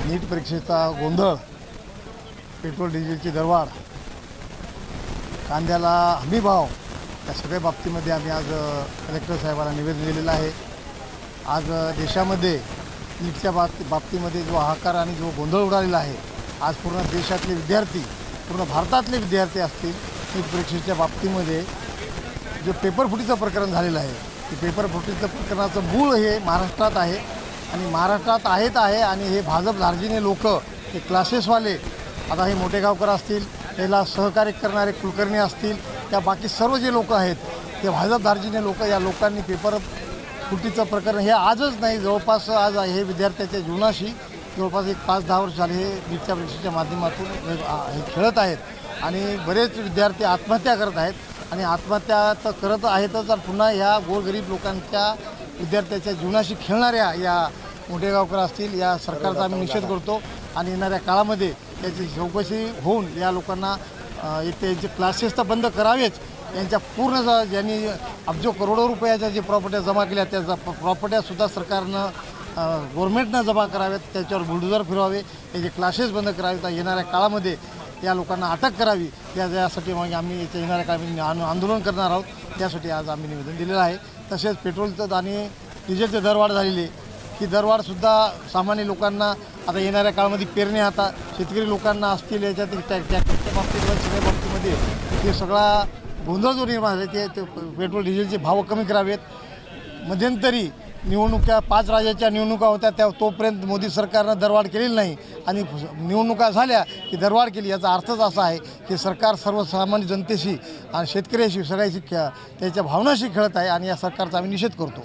नीट परीक्षेचा गोंधळ, पेट्रोल डिझेलची दरवाढ, कांद्याला हमीभाव या सगळ्या बाबतीमध्ये आम्ही आज कलेक्टर साहेबांना निवेदन दिलेलं आहे। आज देशामध्ये नीटच्या बाबतीमध्ये जो हाहाकार आणि जो गोंधळ उडालेला आहे, आज पूर्ण देशातले विद्यार्थी, पूर्ण भारतातले विद्यार्थी असतील, नीट परीक्षेच्या बाबतीमध्ये जो पेपरफुटीचं प्रकरण झालेलं आहे, ते पेपरफुटीचं प्रकरणाचं मूळ हे महाराष्ट्रात आहे आणि महाराष्ट्रात आहे आणि हे भाजप धार्जिणे लोक, हे क्लासेसवाले, आता हे मोठेगावकर असतील, याला सहकार्य करणारे कुलकर्णी असतील, त्या बाकी सर्व जे लोक आहेत ते भाजप धार्जिणे लोक, या लोकांनी पेपर फुटीचं प्रकरण हे आजच नाही, जवळपास आज हे विद्यार्थ्याच्या जीवनाशी जवळपास एक 5-10 वर्ष झाले हे नीटच्या परीक्षेच्या माध्यमातून हे खेळत आहेत आणि बरेच विद्यार्थी आत्महत्या करत आहेत आणि आत्महत्या तर करत आहेतच, तर पुन्हा ह्या गोरगरीब लोकांच्या विद्यार्थ्याच्या जीवनाशी खेळणाऱ्या या मोठेगावकर असतील, या सरकारचा आम्ही निषेध करतो आणि येणाऱ्या काळामध्ये त्याची चौकशी होऊन या लोकांना त्यांचे क्लासेस तर बंद करावेच, यांच्या पूर्ण ज्यांनी अब्जो करोडो रुपयाच्या जे प्रॉपर्ट्या जमा केल्या त्या प्रॉपर्ट्यासुद्धा सरकारनं गव्हर्नमेंटनं जमा कराव्यात, त्याच्यावर बुलडोझर फिरवावे, त्याचे क्लासेस बंद करावे, तर येणाऱ्या काळामध्ये या लोकांना अटक करावी, यासाठी मग आम्ही याच्या येणाऱ्या काळामध्ये आंदोलन करणार आहोत, त्यासाठी आज आम्ही निवेदन दिलेलं आहे। तसेच पेट्रोलचं आणि डिझेलचे दरवाढ झालेली, ही दरवाढसुद्धा सामान्य लोकांना आता येणाऱ्या काळामध्ये पेरण्या, आता शेतकरी लोकांना असतील, याच्यात ट्रॅक्टरच्या बाबतीत सगळ्या बाबतीमध्ये हे सगळा गोंधळ जो निर्माण झाला ते पेट्रोल डिझेलचे भाव कमी करावेत। मध्यंतरी निवडणुका 5 राज्याच्या निवडणुका होत्या, तोपर्यंत मोदी सरकारनं दरवाढ केलेली नाही आणि निवडणुका झाल्या की दरवाढ केली, याचा अर्थच असा आहे की सरकार सर्वसामान्य जनतेशी आणि शेतकऱ्याशी सगळ्याशी त्याच्या भावनाशी खेळत आहे आणि या सरकारचा आम्ही निषेध करतो।